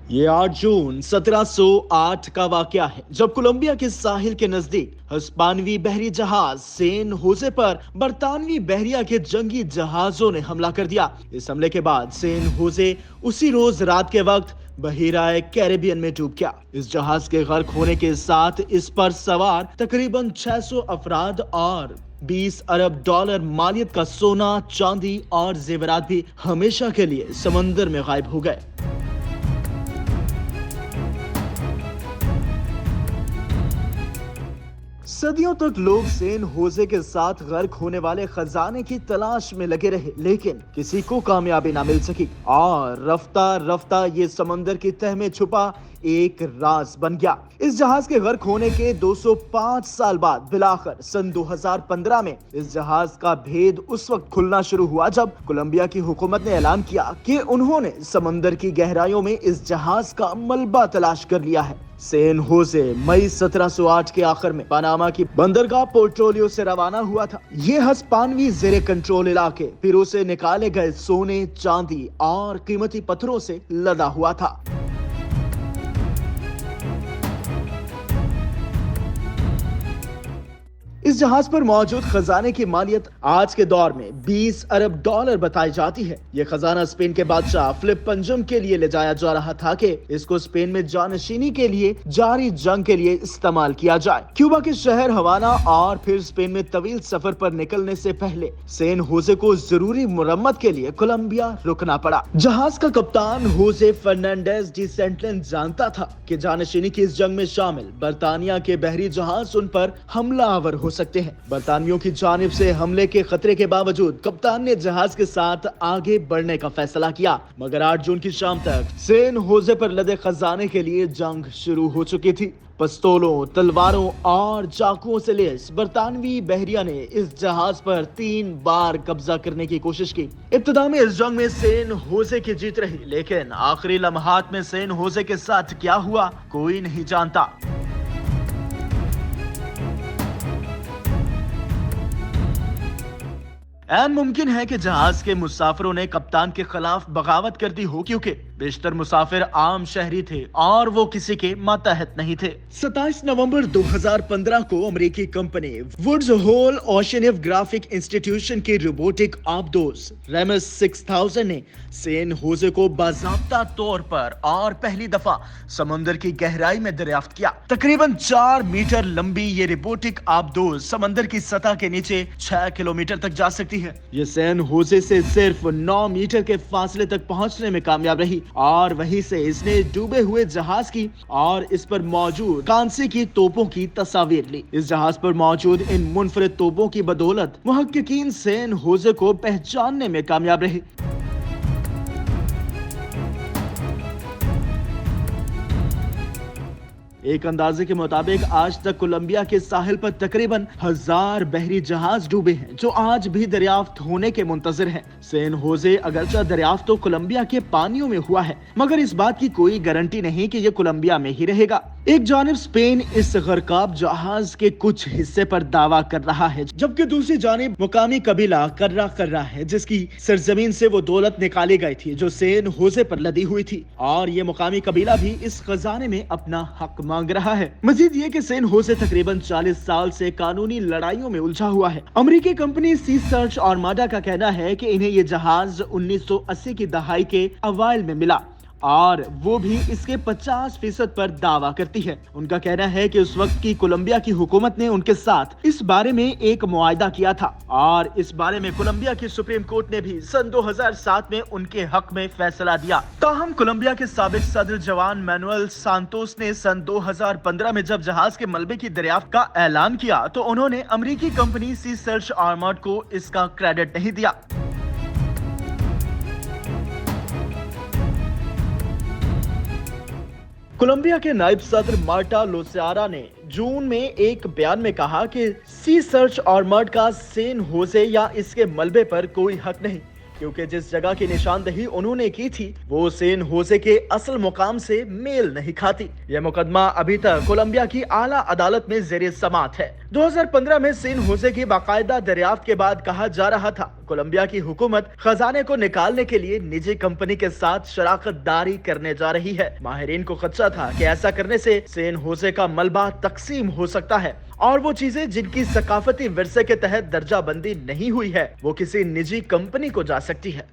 ये 8 जून 1708 का वाकया है, जब कोलंबिया के साहिल के नजदीक हिस्पानवी बहरी जहाज सैन होजे पर बरतानवी बहरिया के जंगी जहाजों ने हमला कर दिया। इस हमले के बाद सैन होजे उसी रोज रात के वक्त बहिराए कैरेबियन में डूब गया। इस जहाज के गर्क होने के साथ इस पर सवार तकरीबन 600 अफराद और 20 अरब डॉलर मालियत का सोना, चांदी और जेवरात भी हमेशा के लिए समंदर में गायब हो गए। सदियों तक लोग सैन होजे के साथ गर्क होने वाले खजाने की तलाश में लगे रहे, लेकिन किसी को कामयाबी ना मिल सकी और रफ्ता रफ्ता ये समंदर की तह में छुपा एक राज बन गया। इस जहाज के गर्क होने के 205 साल बाद बिलाखिर सन 2015 में इस जहाज का भेद उस वक्त खुलना शुरू हुआ जब कोलंबिया की हुकूमत ने ऐलान किया कि उन्होंने समंदर की गहराइयों में इस जहाज का मलबा तलाश कर लिया है। सैन होजे मई 1708 के आखिर में पनामा की बंदरगाह पोर्टोलियो से रवाना हुआ था। ये हिस्पानवी जेरे कंट्रोल इलाके पेरू से निकाले गए सोने, चांदी और कीमती पत्थरों से लदा हुआ था। इस जहाज पर मौजूद खजाने की मालियत आज के दौर में 20 अरब डॉलर बताई जाती है। यह खजाना स्पेन के बादशाह फिलिप पंजम के लिए ले जाया जा रहा था कि इसको स्पेन में जानशीनी के लिए जारी जंग के लिए इस्तेमाल किया जाए। क्यूबा के शहर हवाना और फिर स्पेन में तवील सफर पर निकलने से पहले सैन होजे को जरूरी मुरम्मत के लिए कोलंबिया रुकना पड़ा। जहाज का कप्तान होजे फर्नांडेज डी सेंटलेन जानता था कि जानशीनी की इस जंग में शामिल बरतानिया के बहरी जहाज उन पर हमलावर हो सकते हैं। बरतानियों की जानिब से हमले के खतरे के बावजूद कप्तान ने जहाज के साथ आगे बढ़ने का फैसला किया, मगर 8 जून की शाम तक सैन होजे पर लदे खजाने के लिए जंग शुरू हो चुकी थी। पिस्तौलों, तलवारों और चाकुओं से लैस बरतानवी बहरिया ने इस जहाज पर 3 बार कब्जा करने की कोशिश की। इब्तिदा में इस जंग में सैन होजे की जीत रही, लेकिन आखिरी लम्हात में सैन होजे के साथ क्या हुआ कोई नहीं जानता। ऐन मुमकिन है कि जहाज के मुसाफिरों ने कप्तान के खिलाफ बगावत कर दी हो, क्योंकि बेशतर मुसाफिर आम शहरी थे और वो किसी के मातहत नहीं थे। 27 नवंबर 2015 को अमेरिकी कंपनी वुड्स होल ओशियनोग्राफिक इंस्टीट्यूशन के रोबोटिक आबदोज रेमस 6000 ने सैन होजे को बाज़ाब्ता तौर पर और पहली दफा समंदर की गहराई में दरियाफ्त किया। तकरीबन 4 मीटर लंबी ये रोबोटिक आबदोज समंदर की सतह के नीचे 6 किलोमीटर तक जा सकती है। ये सैन होजे से सिर्फ 9 मीटर के फासले तक पहुंचने में कामयाब रही और वहीं से इसने डूबे हुए जहाज की और इस पर मौजूद कांसे की तोपों की तस्वीर ली। इस जहाज पर मौजूद इन मुनफरिद तोपों की बदौलत मुहक्किकीन सैन होजे को पहचानने में कामयाब रहे। एक अंदाजे के मुताबिक आज तक कोलंबिया के साहिल पर तकरीबन 1000 बहरी जहाज डूबे हैं, जो आज भी दरियाफ्त होने के मुंतजर हैं। सैन होजे अगरचा दरियाफ्त तो कोलंबिया के पानियों में हुआ है, मगर इस बात की कोई गारंटी नहीं कि ये कोलंबिया में ही रहेगा। एक जानिब स्पेन इस गरकाब जहाज के कुछ हिस्से पर दावा कर रहा है, जबकि दूसरी जानिब मुकामी कबीला कर्रा कर रहा है, जिसकी सरजमीन से वो दौलत निकाली गई थी जो सैन होजे पर लदी हुई थी, और ये मुकामी कबीला भी इस खजाने में अपना हक मांग रहा है। मजीद ये कि सैन होजे तकरीबन 40 साल से कानूनी लड़ाइयों में उलझा हुआ है। अमेरिकी कंपनी सी सर्च आर्माडा का कहना है कि इन्हें ये जहाज 1980 की दहाई के अवाइल में मिला और वो भी इसके 50% पर दावा करती है। उनका कहना है कि उस वक्त की कोलंबिया की हुकूमत ने उनके साथ इस बारे में एक मुआहदा किया था और इस बारे में कोलंबिया की सुप्रीम कोर्ट ने भी सन 2007 में उनके हक में फैसला दिया। ताहम कोलंबिया के साबिक सदर जवान मैनुअल सांतोस ने सन 2015 में जब जहाज के मलबे की दरियाफ्त का ऐलान किया तो उन्होंने अमेरिकी कंपनी सी सर्च आर्माड को इसका क्रेडिट नहीं दिया। कोलंबिया के नायब सदर मार्टा लोसियारा ने जून में एक बयान में कहा कि सी सर्च आर्माड का सैन होजे या इसके मलबे पर कोई हक नहीं, क्योंकि जिस जगह की निशानदही उन्होंने की थी वो सैन होजे के असल मुकाम से मेल नहीं खाती। यह मुकदमा अभी तक कोलंबिया की आला अदालत में जेर समाअत है। 2015 में सैन होजे की बाकायदा दरियाफ्त के बाद कहा जा रहा था कोलंबिया की हुकूमत खजाने को निकालने के लिए निजी कंपनी के साथ शराकत दारी करने जा रही है। माहिरीन को खदशा था कि ऐसा करने से सैन होजे का मलबा तकसीम हो सकता है और वो चीजें जिनकी सकाफती विरसे के तहत दर्जा बंदी नहीं हुई है वो किसी निजी कंपनी को जा सकती है।